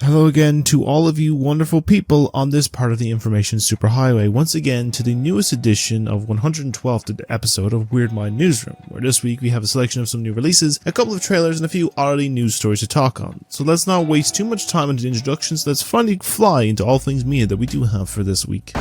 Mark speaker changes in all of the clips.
Speaker 1: Hello again to all of you wonderful people on this part of the information superhighway, once again to the newest edition of 112th episode of Weird Mind Newsroom, where this week we have a selection of some new releases, a couple of trailers, and a few oddity news stories to talk on. So let's not waste too much time into the introductions, let's finally fly into all things media that we do have for this week.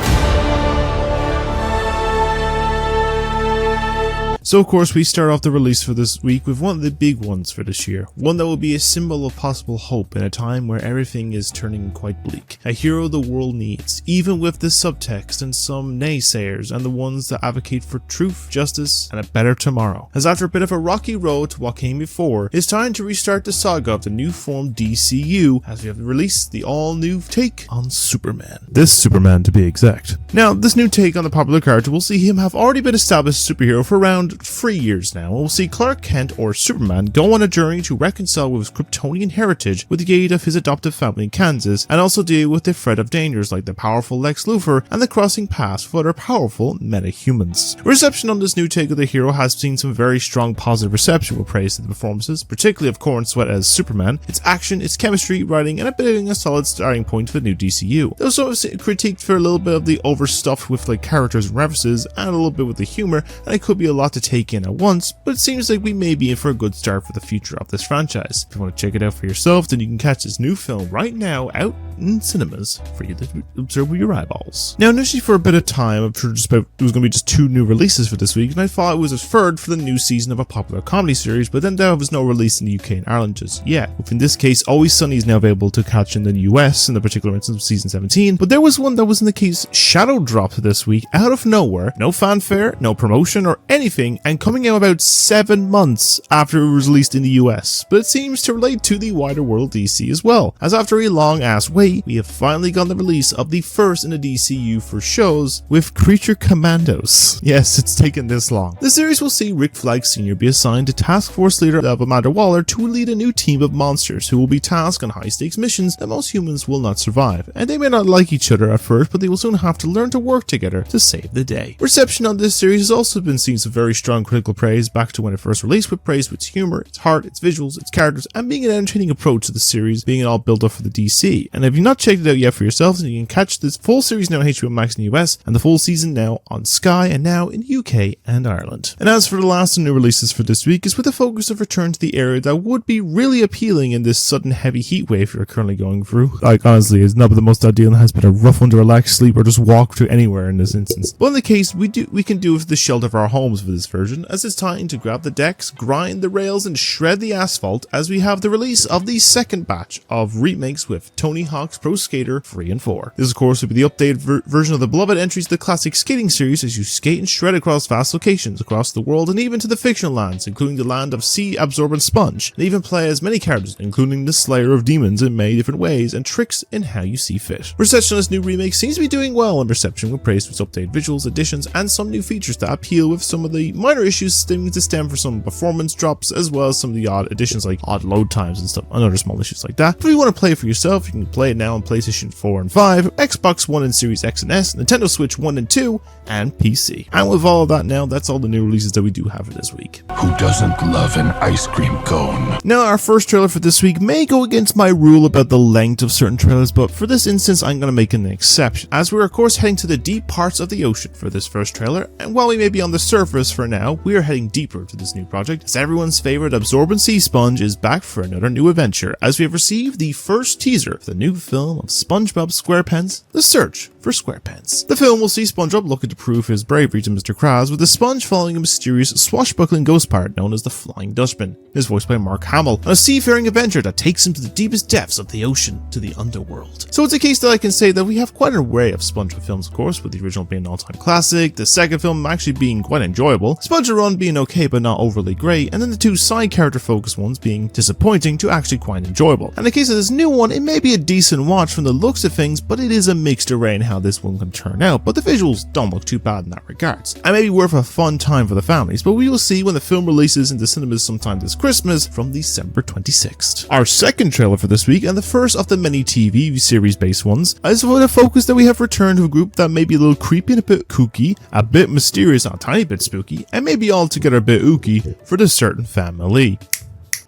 Speaker 1: So of course we start off the release for this week with one of the big ones for this year, one that will be a symbol of possible hope in a time where everything is turning quite bleak. A hero the world needs, even with the subtext and some naysayers and the ones that advocate for truth, justice, and a better tomorrow. As after a bit of a rocky road to what came before, it's time to restart the saga of the new formed DCU as we have released the all-new take on Superman. This Superman to be exact. Now, this new take on the popular character will see him have already been established superhero for around 3 years now, and we'll see Clark Kent, or Superman, go on a journey to reconcile with his Kryptonian heritage with the aid of his adoptive family in Kansas, and also deal with the threat of dangers like the powerful Lex Luthor and the crossing paths with other powerful meta-humans. Reception on this new take of the hero has seen some very strong positive reception with praise to the performances, particularly of Corn Sweat as Superman, its action, its chemistry, writing, and being a solid starting point for the new DCU. There was sort of critiqued for a little bit of the overstuffed with like characters and references, and a little bit with the humor, and it could be a lot to take in at once, but it seems like we may be in for a good start for the future of this franchise. If you want to check it out for yourself, then you can catch this new film right now out in cinemas for you to observe with your eyeballs. Now, initially for a bit of time, I'm sure it was going to be just 2 new releases for this week, and I thought it was a third for the new season of a popular comedy series, but then there was no release in the UK and Ireland just yet. In this case, Always Sunny is now available to catch in the US in the particular instance of season 17, but there was one that was in the case shadow dropped this week out of nowhere, no fanfare, no promotion or anything, and coming out about 7 months after it was released in the US, but it seems to relate to the wider world DC as well, as after a long ass wait, we have finally gotten the release of the first in the DCU for shows with Creature Commandos. Yes, it's taken this long. The series will see Rick Flag Sr. be assigned to Task Force leader of Amanda Waller to lead a new team of monsters who will be tasked on high stakes missions that most humans will not survive, and they may not like each other at first, but they will soon have to learn to work together to save the day. Reception on this series has also been seeing some very strong critical praise back to when it first released, with praise for its humor, its heart, its visuals, its characters, and being an entertaining approach to the series, being it all built up for the DC. And if you've not checked it out yet for yourselves, then you can catch this full series now on HBO Max in the US, and the full season now on Sky, and now in the UK and Ireland. And as for the last of new releases for this week, is with a focus of return to the area that would be really appealing in this sudden heavy heat wave you're currently going through. Like, honestly, it's not the most ideal and has been a rough one to relax, sleep, or just walk to anywhere in this instance. But in the case, we can do with the shelter of our homes for this version, as it's time to grab the decks, grind the rails, and shred the asphalt as we have the release of the second batch of remakes with Tony Hawk's Pro Skater 3 and 4. This of course will be the updated version of the beloved entries to the classic skating series as you skate and shred across vast locations across the world and even to the fictional lands, including the land of sea-absorbent Sponge, and even play as many characters, including the Slayer of Demons in many different ways and tricks in how you see fit. Reception on this new remake seems to be doing well in reception, with praise for its updated visuals, additions, and some new features that appeal, with some of the minor issues stemming to stem for some performance drops, as well as some of the odd additions like odd load times and stuff, and other small issues like that. But if you want to play it for yourself, you can play it now on PlayStation 4 and 5, Xbox One and Series X and S, Nintendo Switch 1 and 2, and PC. And with all of that now, that's all the new releases that we do have for this week.
Speaker 2: Who doesn't love an ice cream cone?
Speaker 1: Now, our first trailer for this week may go against my rule about the length of certain trailers, but for this instance, I'm going to make an exception, as we're of course heading to the deep parts of the ocean for this first trailer, and while we may be on the surface for now, we are heading deeper to this new project, as everyone's favorite absorbent sea sponge is back for another new adventure, as we have received the first teaser for the new film of Spongebob SquarePants: The Search for SquarePants. The film will see SpongeBob looking to prove his bravery to Mr. Krabs, with the sponge following a mysterious swashbuckling ghost pirate known as the Flying Dutchman, his voiced by Mark Hamill, on a seafaring adventure that takes him to the deepest depths of the ocean, to the underworld. So it's a case that I can say that we have quite an array of SpongeBob films, of course, with the original being an all-time classic, the second film actually being quite enjoyable, SpongeBob Run being okay but not overly great, and then the 2 side character focused ones being disappointing to actually quite enjoyable. And in the case of this new one, it may be a decent watch from the looks of things, but it is a mixed array in how this one can turn out, but the visuals don't look too bad in that regards, and may be worth a fun time for the families, but we will see when the film releases into cinemas sometime this Christmas from December 26th. Our second trailer for this week, and the first of the many TV series based ones, is for the focus that we have returned to a group that may be a little creepy and a bit kooky, a bit mysterious and a tiny bit spooky, and maybe altogether a bit ooky for the certain family.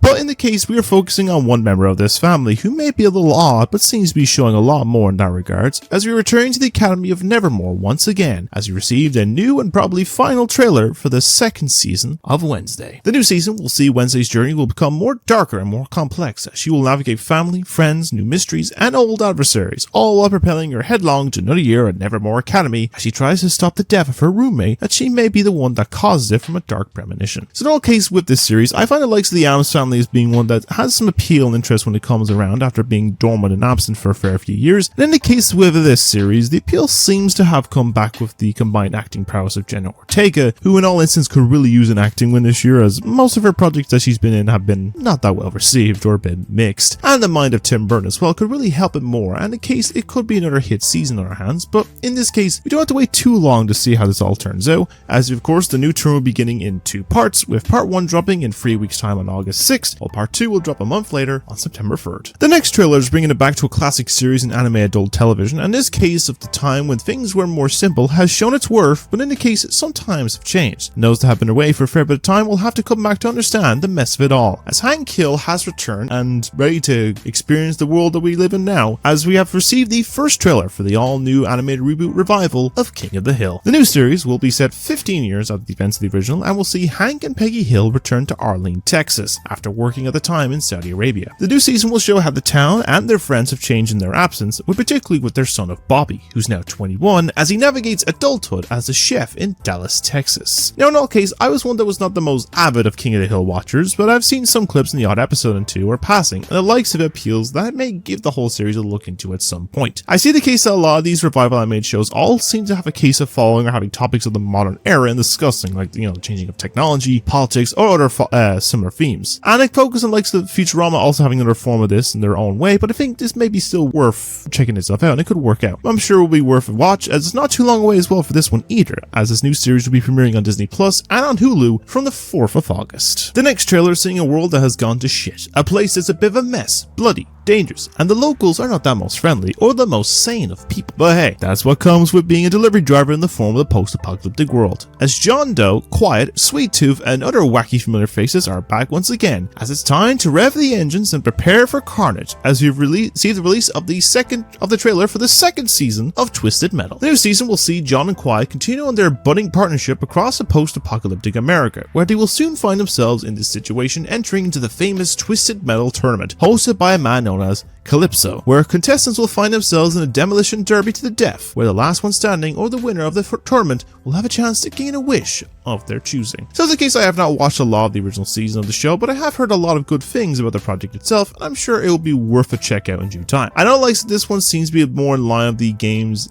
Speaker 1: But in the case, we are focusing on one member of this family who may be a little odd, but seems to be showing a lot more in that regards, as we return to the Academy of Nevermore once again, as we received a new and probably final trailer for the second season of Wednesday. The new season will see Wednesday's journey will become more darker and more complex, as she will navigate family, friends, new mysteries, and old adversaries, all while propelling her headlong to another year at Nevermore Academy, as she tries to stop the death of her roommate, that she may be the one that causes it from a dark premonition. So in all cases with this series, I find the likes of the Addams Family as being one that has some appeal and interest when it comes around after being dormant and absent for a fair few years. And in the case with this series, the appeal seems to have come back with the combined acting prowess of Jenna Ortega, who in all instances could really use an acting win this year, as most of her projects that she's been in have been not that well received or been mixed. And the mind of Tim Burton as well could really help it more, and in case it could be another hit season on our hands, but in this case, we don't have to wait too long to see how this all turns out, as of course the new term will be beginning in 2 parts, with part 1 dropping in 3 weeks time on August 6th, while part 2 will drop a month later on September 3rd. The next trailer is bringing it back to a classic series in anime adult television, and this case of the time when things were more simple has shown its worth, but in the case some times have changed. And those that have been away for a fair bit of time will have to come back to understand the mess of it all, as Hank Hill has returned and ready to experience the world that we live in now, as we have received the first trailer for the all-new animated reboot revival of King of the Hill. The new series will be set 15 years after the events of the original, and will see Hank and Peggy Hill return to Arlene, Texas, after working at the time in Saudi Arabia. The new season will show how the town and their friends have changed in their absence, but particularly with their son of Bobby, who's now 21, as he navigates adulthood as a chef in Dallas, Texas. Now in all case, I was one that was not the most avid of King of the Hill watchers, but I've seen some clips in the odd episode and 2 or passing, and the likes of it appeals that I may give the whole series a look into at some point. I see the case that a lot of these revival animated shows all seem to have a case of following or having topics of the modern era and discussing, like, the changing of technology, politics, or other similar themes. And I focus on likes of Futurama also having another form of this in their own way, but I think this may be still worth checking itself out, and it could work out. I'm sure it will be worth a watch, as it's not too long away as well for this one either, as this new series will be premiering on Disney Plus and on Hulu from the 4th of August. The next trailer is seeing a world that has gone to shit, a place that's a bit of a mess, bloody, dangerous, and the locals are not that most friendly or the most sane of people. But hey, that's what comes with being a delivery driver in the form of the post-apocalyptic world, as John Doe, Quiet, Sweet Tooth, and other wacky familiar faces are back once again, as it's time to rev the engines and prepare for carnage, as we've see the release of the trailer for the second season of Twisted Metal. The new season will see John and Quiet continue on their budding partnership across a post-apocalyptic America, where they will soon find themselves in this situation, entering into the famous Twisted Metal tournament, hosted by a man known as Calypso, where contestants will find themselves in a demolition derby to the death, where the last one standing or the winner of the tournament will have a chance to gain a wish of their choosing. So in the case, I have not watched a lot of the original season of the show, but I have heard a lot of good things about the project itself, and I'm sure it will be worth a check out in due time. I know like this one seems to be more in line with the games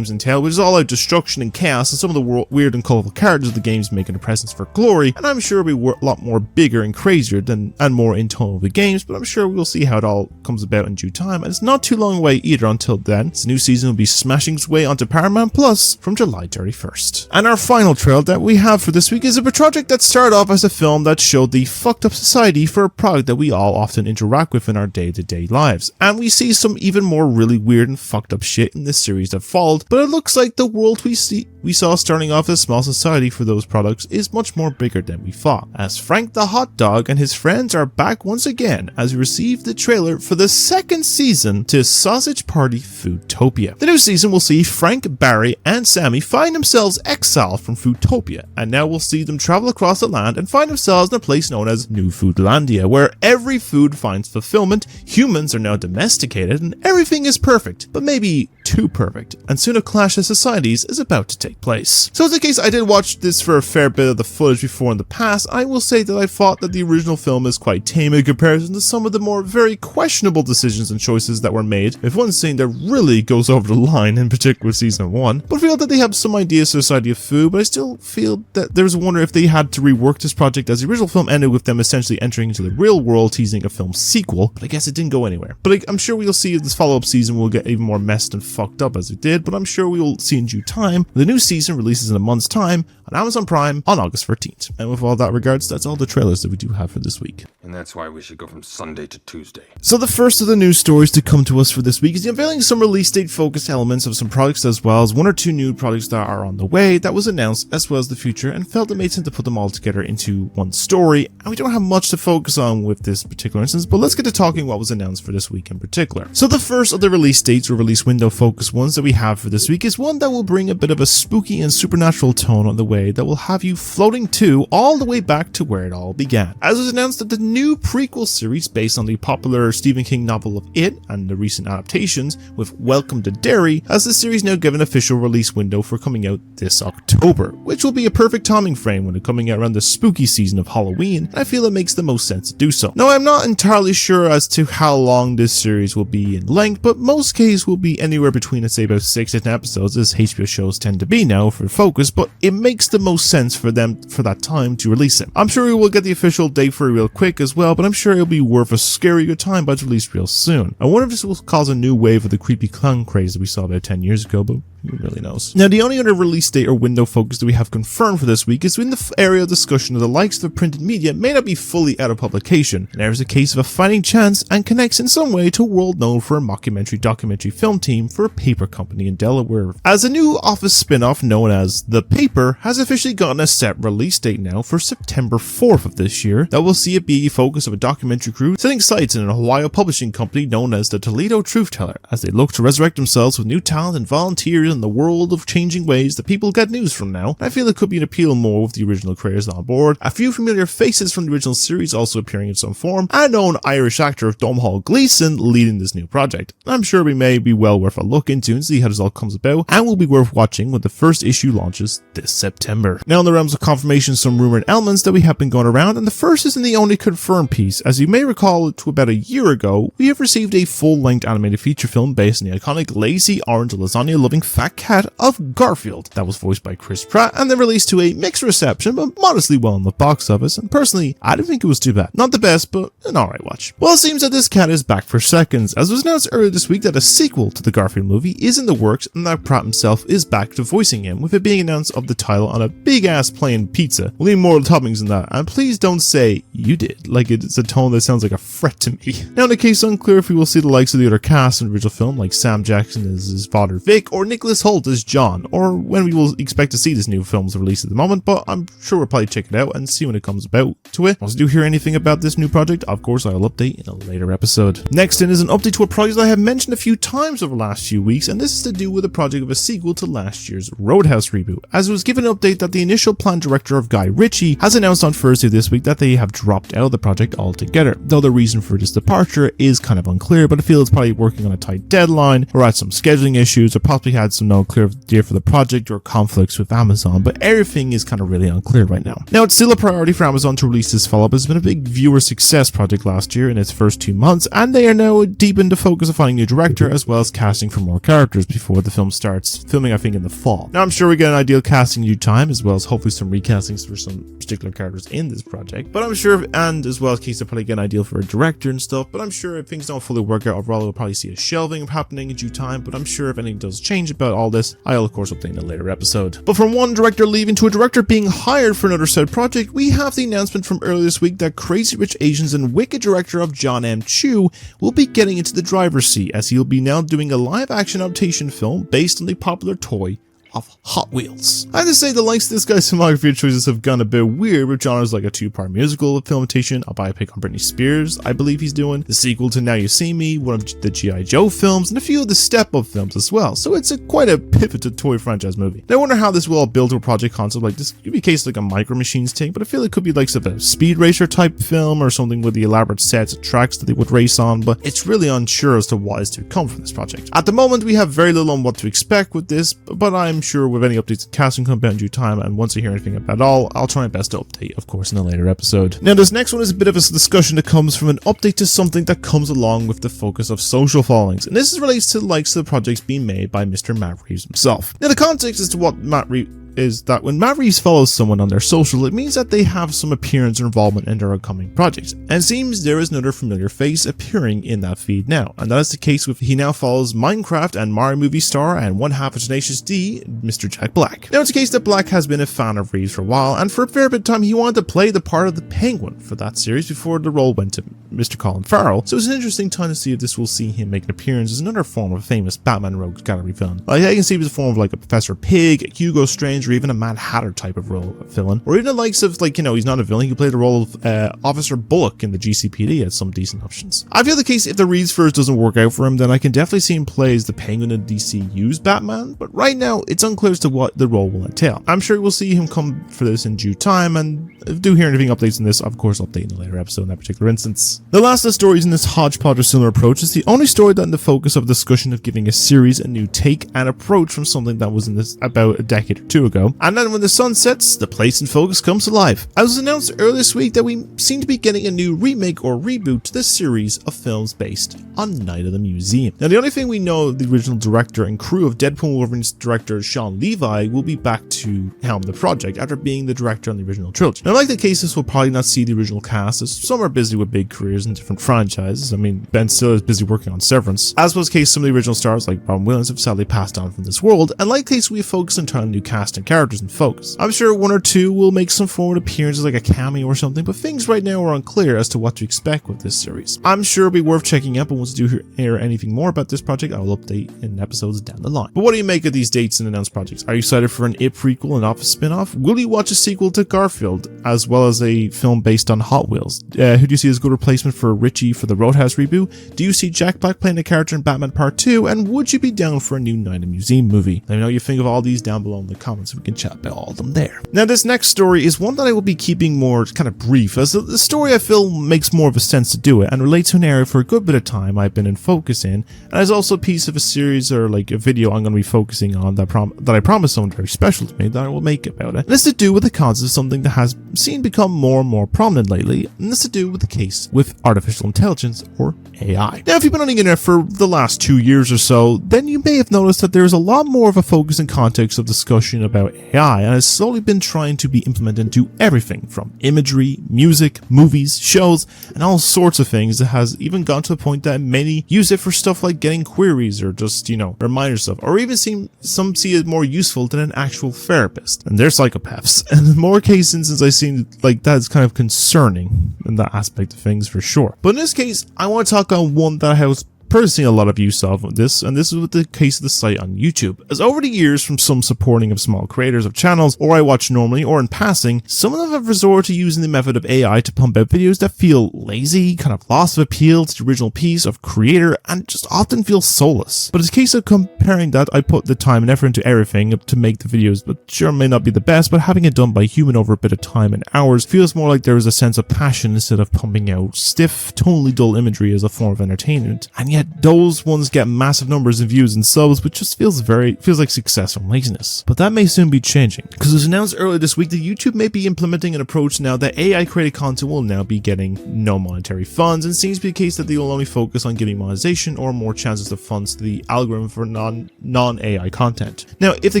Speaker 1: entail, which is all out destruction and chaos, and some of the weird and colorful characters of the games making a presence for glory, and I'm sure it'll be a lot more bigger and crazier and more in tone with the games, but I'm sure we'll see how it all comes about in due time, and it's not too long away either until then. This new season will be smashing its way onto Paramount Plus from July 31st. And our final trailer that we have for this week is a project that started off as a film that showed the fucked up society for a product that we all often interact with in our day-to-day lives, and we see some even more really weird and fucked up shit in this series that followed, but it looks like the world we saw starting off as a small society for those products is much more bigger than we thought, as Frank the Hot Dog and his friends are back once again as we receive the trailer for the second season to Sausage Party Foodtopia. The new season will see Frank, Barry, and Sammy find themselves exiled from Foodtopia, and now we'll see them travel across the land and find themselves in a place known as New Foodlandia, where every food finds fulfillment, humans are now domesticated, and everything is perfect, but maybe too perfect, and soon a clash of societies is about to take place. So in the case, I did watch this for a fair bit of the footage before in the past. I will say that I thought that the original film is quite tame in comparison to some of the more very questionable decisions and choices that were made, with one scene that really goes over the line, in particular season 1, but I feel that they have some ideas for the society of food, but I still feel that there's a wonder if they had to rework this project, as the original film ended with them essentially entering into the real world, teasing a film sequel, but I guess it didn't go anywhere. But I'm sure we'll see this follow-up season will get even more messed and fucked up as it did, but I'm sure we will see in due time. The new season releases in a month's time on Amazon Prime on August 13th. And with all that regards, that's all the trailers that we do have for this week.
Speaker 3: And that's why we should go from Sunday to Tuesday.
Speaker 1: So the first of the news stories to come to us for this week is the unveiling some release date focused elements of some projects, as well as one or two new projects that are on the way that was announced, as well as the future, and felt it made sense to put them all together into one story. And we don't have much to focus on with this particular instance, but let's get to talking what was announced for this week in particular. So the first of the release dates or release window focused ones that we have for this week is one that will bring a bit of a spooky and supernatural tone on the way that will have you floating to all the way back to where it all began. As was announced that the new prequel series based on the popular Stephen King novel of It and the recent adaptations with Welcome to Derry, has the series now given official release window for coming out this October, which will be a perfect timing frame when it coming out around the spooky season of Halloween, and I feel it makes the most sense to do so. Now, I'm not entirely sure as to how long this series will be in length, but most cases will be anywhere between, let's say, about 6 to 10 episodes, as HBO shows tend to be now for focus, but it makes the most sense for them for that time to release it. I'm sure we will get the official date for it real quick as well, but I'm sure it'll be worth a scary good time by its release real soon. I wonder if this will cause a new wave of the creepy clown craze that we saw about 10 years ago, but who really knows? Now, the only other release date or window focus that we have confirmed for this week is in the area of discussion of the likes of printed media may not be fully out of publication, and there is a case of a fighting chance and connects in some way to a world known for a mockumentary documentary film team for a paper company in Delaware. As a new Office spin-off known as The Paper has officially gotten a set release date now for September 4th of this year that will see it be a focus of a documentary crew setting sights in an Ohio publishing company known as the Toledo Truth Teller as they look to resurrect themselves with new talent and volunteers in the world of changing ways that people get news from now. I feel it could be an appeal more with the original creators on board, a few familiar faces from the original series also appearing in some form, and known Irish actor Domhnall Gleeson leading this new project. I'm sure we may be well worth a look into and see how this all comes about, and will be worth watching when the first issue launches this September. Now in the realms of confirmation, some rumored elements that we have been going around, and the first isn't the only confirmed piece. As you may recall, to about a year ago, we have received a full-length animated feature film based on the iconic lazy orange lasagna-loving fat cat of Garfield that was voiced by Chris Pratt, and then released to a mixed reception but modestly well in the box office, and personally I didn't think it was too bad. Not the best, but an alright watch. Well, it seems that this cat is back for seconds, as was announced earlier this week that a sequel to the Garfield movie is in the works and that Pratt himself is back to voicing him, with it being announced of the title on a big ass plain pizza. We'll need more toppings than that, and please don't say you did, like it's a tone that sounds like a threat to me. Now in the case unclear if we will see the likes of the other cast in the original film, like Sam Jackson as his father Vic, or Nicholas Hoult as John, or when we will expect to see this new film's release at the moment, but I'm sure we'll probably check it out and see when it comes about to it. Once I do hear anything about this new project, of course I'll update in a later episode. Next in is an update to a project I have mentioned a few times over the last few weeks, and this is to do with a project of a sequel to last year's Roadhouse reboot, as it was given an update that the initial planned director of Guy Ritchie has announced on Thursday this week that they have dropped out of the project altogether, though the reason for this departure is kind of unclear, but I feel it's probably working on a tight deadline, or had some scheduling issues, or possibly had some no clear idea for the project, or conflicts with Amazon, but everything is kind of really unclear right now. Now, it's still a priority for Amazon to release this follow-up. It's been a big viewer success project last year in its first 2 months, and they are now deep into focus of finding a new director, as well as casting for more characters before the film starts filming, I think, in the fall. Now, I'm sure we get an ideal casting in due time, as well as hopefully some recastings for some particular characters in this project, but I'm sure, and as well as case they'll probably get an ideal for a director and stuff, but I'm sure if things don't fully work out overall, we'll probably see a shelving happening in due time, but I'm sure if anything does change about all this, I'll of course update in a later episode. But from one director leaving to a director being hired for another said project, we have the announcement from earlier this week that Crazy Rich Asians and Wicked director of John M. Chu will be getting into the driver's seat, as he'll be now doing a live-action adaptation film based on the popular toy of Hot Wheels. I have to say the likes of this guy's filmography choices have gone a bit weird, with genres like a 2-part musical filmation, a biopic on Britney Spears, I believe he's doing, the sequel to Now You See Me, one of the G.I. Joe films, and a few of the Step Up films as well, so it's quite a pivoted toy franchise movie. Now I wonder how this will all build to a project concept like this. Could be a case like a Micro Machines thing, but I feel it could be like a speed racer type film, or something with the elaborate sets of tracks that they would race on, but it's really unsure as to what is to come from this project. At the moment we have very little on what to expect with this, but I'm sure with any updates and casting come out in due time, and once I hear anything about it all, I'll try my best to update, of course, in a later episode. Now this next one is a bit of a discussion that comes from an update to something that comes along with the focus of social followings, and this relates to the likes of the projects being made by Mr. Matt Reeves himself. Now the context as to what Matt Reeves is that when Matt Reeves follows someone on their social, it means that they have some appearance or involvement in their upcoming project. And it seems there is another familiar face appearing in that feed now, and that is the case with he now follows Minecraft and Mario movie star and one half of Tenacious D, Mr. Jack Black. Now it's the case that Black has been a fan of Reeves for a while, and for a fair bit of time he wanted to play the part of the Penguin for that series before the role went to Mr. Colin Farrell, so it's an interesting time to see if this will see him make an appearance as another form of a famous Batman Rogues Gallery villain. Like I can see it as a form of like a Professor Pig, a Hugo Strange, or even a Mad Hatter type of role of villain, or even the likes of like, he's not a villain, he could play the role of Officer Bullock in the GCPD as some decent options. I feel the case if the Reeves first doesn't work out for him, then I can definitely see him play as the Penguin in DCU's Batman, but right now it's unclear as to what the role will entail. I'm sure we'll see him come for this in due time, and if you do hear anything updates on this, of course I'll update in a later episode in that particular instance. The last of the stories in this hodgepodge or similar approach is the only story that in the focus of discussion of giving a series a new take and approach from something that was in this about a decade or two ago, and then when the sun sets, the place in focus comes to life. As was announced earlier this week that we seem to be getting a new remake or reboot to this series of films based on Night of the Museum. Now the only thing we know, the original director and crew of Deadpool and Wolverine's director Sean Levi will be back to helm the project after being the director on the original trilogy. Now like the case, this will probably not see the original cast as some are busy with big careers in different franchises. I mean, Ben Stiller is busy working on Severance. As was the case, some of the original stars like Robin Williams have sadly passed on from this world, and like the case, we focus entirely on new cast and characters in focus. I'm sure one or two will make some form of appearances like a cameo or something, but things right now are unclear as to what to expect with this series. I'm sure it'll be worth checking out, but once you do hear anything more about this project, I will update in episodes down the line. But what do you make of these dates and announced projects? Are you excited for an It prequel and Office spin-off? Will you watch a sequel to Garfield, as well as a film based on Hot Wheels? Who do you see as a good replacement for Richie for the Roadhouse reboot? Do you see Jack Black playing a character in Batman Part 2? And would you be down for a new Night of the Museum movie? Let me know what you think of all these down below in the comments so we can chat about all of them there. Now this next story is one that I will be keeping more kind of brief, as the story I feel makes more of a sense to do it and relates to an area for a good bit of time I've been in focus in, and is also a piece of a series or like a video I'm going to be focusing on that I promise someone very special to me that I will make about it. And it's to do with the concept of something that has seen become more and more prominent lately, and it's to do with the case with artificial intelligence or AI. Now if you've been on the internet for the last 2 years or so, then you may have noticed that there's a lot more of a focus and context of discussion about AI, and has slowly been trying to be implemented into everything from imagery, music, movies, shows, and all sorts of things. That has even gone to the point that many use it for stuff like getting queries or just, reminder stuff, or even some see it more useful than an actual therapist. And they're psychopaths. And in more cases, since I've seen like that's kind of concerning in that aspect of things for sure. But in this case, I want to talk on one that has personally a lot of use of this, and this is with the case of the site on YouTube. As over the years, from some supporting of small creators of channels, or I watch normally or in passing, some of them have resorted to using the method of AI to pump out videos that feel lazy, kind of lost of appeal to the original piece of creator, and just often feel soulless. But it's a case of comparing that. I put the time and effort into everything to make the videos, but sure may not be the best, but having it done by a human over a bit of time and hours feels more like there is a sense of passion instead of pumping out stiff, tonally dull imagery as a form of entertainment. And yet those ones get massive numbers of views and subs, which just feels like success from laziness. But that may soon be changing, because it was announced earlier this week that YouTube may be implementing an approach now that AI created content will now be getting no monetary funds, and seems to be the case that they will only focus on giving monetization or more chances of funds to the algorithm for non-AI content. Now, if the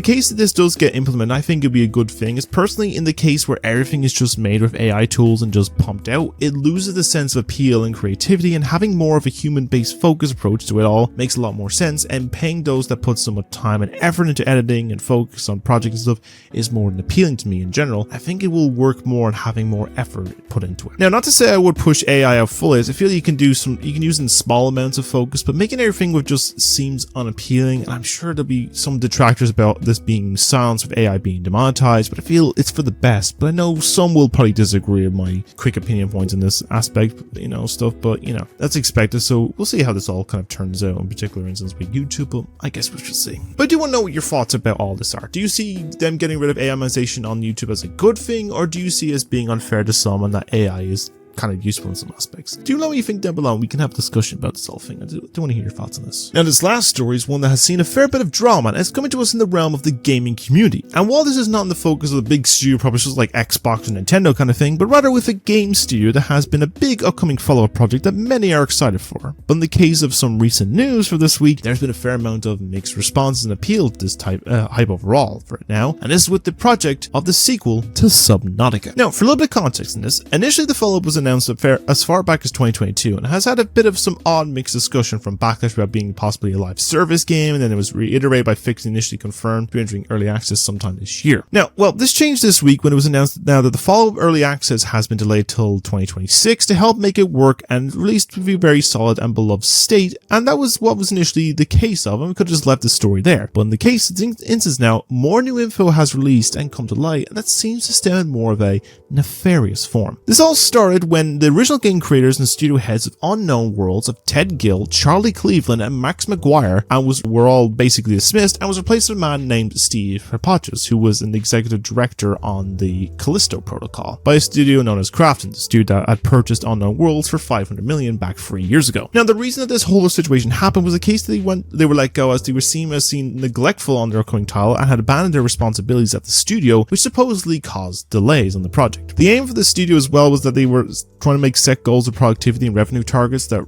Speaker 1: case that this does get implemented, I think it'd be a good thing, as personally in the case where everything is just made with AI tools and just pumped out, it loses the sense of appeal and creativity, and having more of a human-based focus approach to it all makes a lot more sense, and paying those that put so much time and effort into editing and focus on projects and stuff is more than appealing to me in general. I think it will work more on having more effort put into it. Now, not to say I would push AI out fully, as I feel you can use it in small amounts of focus, but making everything with just seems unappealing, and I'm sure there'll be some detractors about this being silenced with AI being demonetized, but I feel it's for the best. But I know some will probably disagree with my quick opinion points in this aspect, but that's expected, so we'll see how this all kind of turns out, in particular instance with YouTube, but I guess we should see. But I do want to know what your thoughts about all this are. Do you see them getting rid of AI monetization on YouTube as a good thing, or do you see it as being unfair to some and that AI is kind of useful in some aspects. Do let me know what you think down below, and we can have a discussion about this whole thing. I do want to hear your thoughts on this. Now, this last story is one that has seen a fair bit of drama, and it's coming to us in the realm of the gaming community. And while this is not in the focus of the big studio publishers like Xbox and Nintendo kind of thing, but rather with a game studio that has been a big upcoming follow-up project that many are excited for. But in the case of some recent news for this week, there's been a fair amount of mixed responses and appeal to this hype overall for it now, and this is with the project of the sequel to Subnautica. Now, for a little bit of context in this, initially the follow-up was announced as far back as 2022, and has had a bit of some odd mixed discussion from backlash about being possibly a live service game, and then it was reiterated by Fix initially confirmed to be entering early access sometime this year. Now, well, this changed this week when it was announced now that the follow-up early access has been delayed till 2026 to help make it work and released to be very solid and beloved state, and that was what was initially the case of, and we could have just left the story there. But in the case of instance now, more new info has released and come to light, and that seems to stem in more of a nefarious form. This all started when the original game creators and studio heads of Unknown Worlds of Ted Gill, Charlie Cleveland, and Max McGuire were all basically dismissed and was replaced with a man named Steve Herpachos, who was an executive director on the Callisto Protocol, by a studio known as Crafton, the studio that had purchased Unknown Worlds for $500 million back 3 years ago. Now, the reason that this whole situation happened was a case that they were let go as they were seen neglectful on their upcoming title and had abandoned their responsibilities at the studio, which supposedly caused delays on the project. The aim for the studio as well was that they were trying to make set goals of productivity and revenue targets that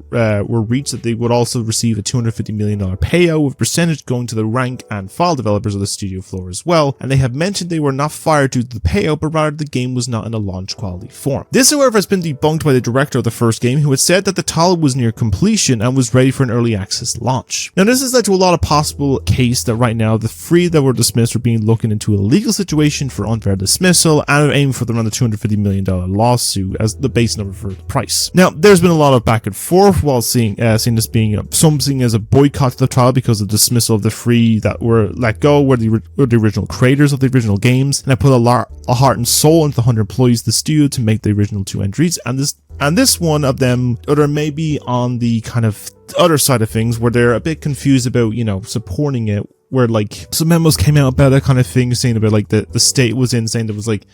Speaker 1: were reached, that they would also receive a $250 million payout, with percentage going to the rank and file developers of the studio floor as well, and they have mentioned they were not fired due to the payout, but rather the game was not in a launch quality form. This, however, has been debunked by the director of the first game, who had said that the title was near completion and was ready for an early access launch. Now, this has led to a lot of possible case that right now the three that were dismissed are being looking into a legal situation for unfair dismissal and are aiming for around the $250 million lawsuit as the base number for the price. Now, there's been a lot of back and forth while seeing this being something as a boycott to the trial because of dismissal of the three that were let go were the original creators of the original games, and I put a heart and soul into the 100 employees of the studio to make the original two entries, and this one of them, or there may be on the kind of other side of things where they're a bit confused about, supporting it, where like some memos came out about that kind of thing, saying about like the state was in, saying there was like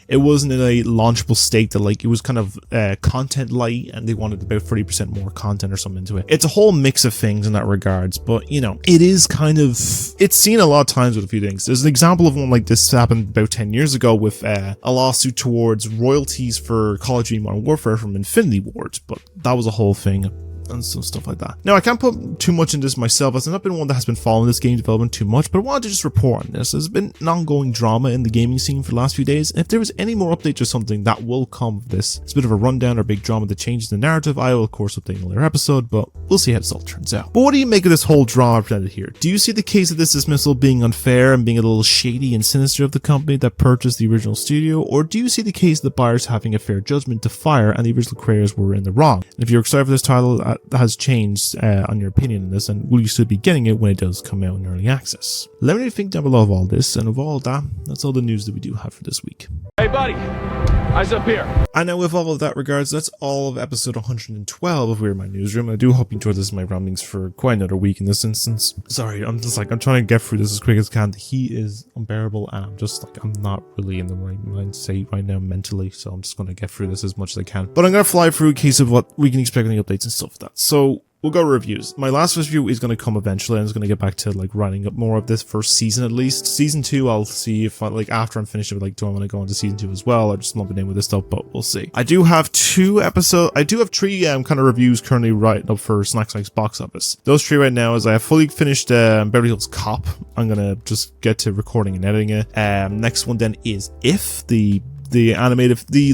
Speaker 1: it wasn't in a launchable state, that like it was kind of content light and they wanted about 30% more content or something into it. It's a whole mix of things in that regards, but it is kind of, it's seen a lot of times with a few things. There's an example of one like this happened about 10 years ago with a lawsuit towards royalties for Call of Duty Modern Warfare from Infinity Ward, but that was a whole thing and some stuff like that. Now, I can't put too much into this myself, as I've not been one that has been following this game development too much, but I wanted to just report on this. There's been an ongoing drama in the gaming scene for the last few days, and if there was any more updates or something that will come of this, it's a bit of a rundown or big drama that changes the narrative, I will of course update in a later episode, but we'll see how this all turns out. But what do you make of this whole drama presented here? Do you see the case of this dismissal being unfair and being a little shady and sinister of the company that purchased the original studio, or do you see the case of the buyers having a fair judgment to fire and the original creators were in the wrong? And if you're excited for this title, that has changed on your opinion on this, and will you still be getting it when it does come out in early access? Let me know what you think down below of all this, and of all that, that's all the news that we do have for this week.
Speaker 4: Hey buddy, eyes up here.
Speaker 1: And now with all of that regards, that's all of episode 112 of We're My Newsroom. I do hope you enjoyed this, my ramblings for quite another week in this instance. Sorry, I'm trying to get through this as quick as I can. The heat is unbearable, and I'm not really in the right mind state right now mentally, so I'm just going to get through this as much as I can. But I'm going to fly through in case of what we can expect, any updates and stuff like that. So we'll go reviews. My last review is going to come eventually. I'm just going to get back to like writing up more of this first season at least. Season 2, I'll see if after I'm finished with do I want to go into season 2 as well, or just lump it in with this stuff, but we'll see. I do have 3 kind of reviews currently writing up for Snack Snack's box office. Those 3 right now is I have fully finished Beverly Hills Cop. I'm going to just get to recording and editing it. Next one then is If, the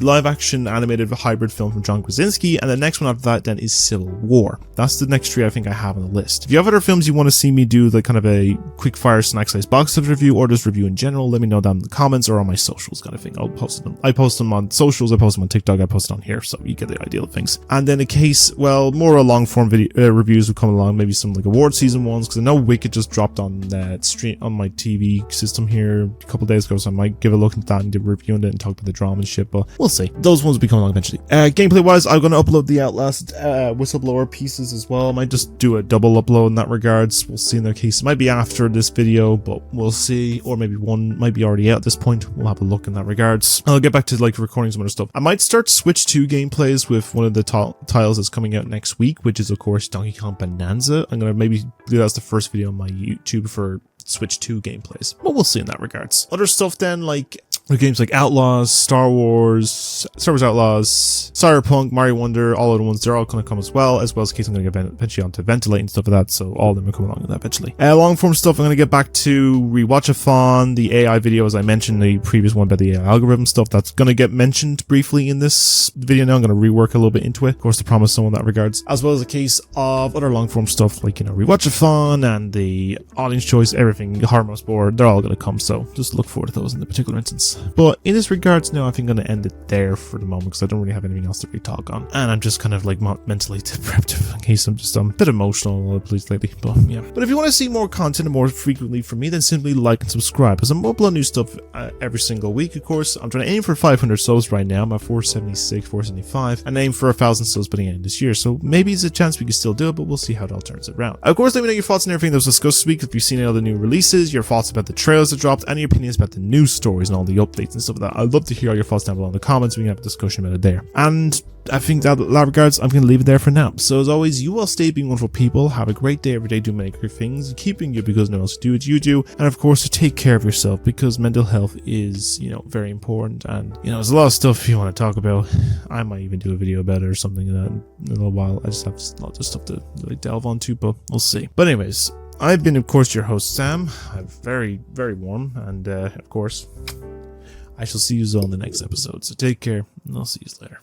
Speaker 1: live action animated hybrid film from John Krasinski, and the next one after that then is Civil War. That's the next 3 I think I have on the list. If you have other films you want to see me do like kind of a quick fire snack size box office review, or just review in general, let me know down in the comments or on my socials kind of thing. I'll post them. I post them on socials, I post them on TikTok, I post it on here, so you get the idea of things. And then in case, more long form video reviews will come along, maybe some like award season ones, because I know Wicked just dropped on that stream on my TV system here a couple days ago, so I might give a look at that and get reviewing it and talk about with the drama and shit, but we'll see. Those ones will be coming along eventually. Gameplay wise, I'm going to upload the Outlast whistleblower pieces as well. I might just do a double upload in that regards. We'll see in their case. It might be after this video, but we'll see. Or maybe one might be already out at this point. We'll have a look in that regards. I'll get back to like recording some other stuff. I might start Switch 2 gameplays with one of the titles that's coming out next week, which is of course Donkey Kong Bonanza. I'm going to maybe do that as the first video on my YouTube for Switch 2 gameplays, but we'll see in that regards. Other stuff then, like games like Outlaws, Star Wars Outlaws, Cyberpunk, Mario Wonder, all of the ones, they're all going to come as well as the case I'm going to get eventually onto Ventilate and stuff like that, so all of them are coming along with that eventually. Long form stuff, I'm going to get back to Rewatchathon, the AI video, as I mentioned, the previous one about the AI algorithm stuff, that's going to get mentioned briefly in this video now. I'm going to rework a little bit into it, of course, to promise someone in that regards, as well as a case of other long form stuff like, you know, Rewatchathon and the audience choice, everything, Harmos board, they're all going to come, so just look forward to those in the particular instance. But in this regards now, I think I'm going to end it there for the moment because I don't really have anything else to really talk on, and I'm just kind of like mentally prepped in case I'm just a bit emotional please lately, but yeah. But if you want to see more content more frequently from me, then simply like and subscribe, because I'm uploading new stuff every single week. Of course, I'm trying to aim for 500 subs right now. I'm at 476, 475, and aim for 1,000 subs by the end of this year, so maybe there's a chance we can still do it, but we'll see how it all turns around. Of course, let me know your thoughts on everything that was discussed this week. If you've seen any other new releases, your thoughts about the trailers that dropped, any opinions about the news stories and all the updates and stuff like that, I'd love to hear all your thoughts down below in the comments. We can have a discussion about it there. And I think that in that regards, I'm going to leave it there for now. So as always, you all stay being wonderful people. Have a great day every day. Do many great things. Keeping you because no one else do what you do. And of course, to take care of yourself, because mental health is, you know, very important. And, you know, there's a lot of stuff you want to talk about. I might even do a video about it or something like that in a little while. I just have lots of stuff to really delve onto, but we'll see. But anyways, I've been, of course, your host, Sam. I'm very, very warm. And, of course, I shall see you all in the next episode. So take care, and I'll see you later.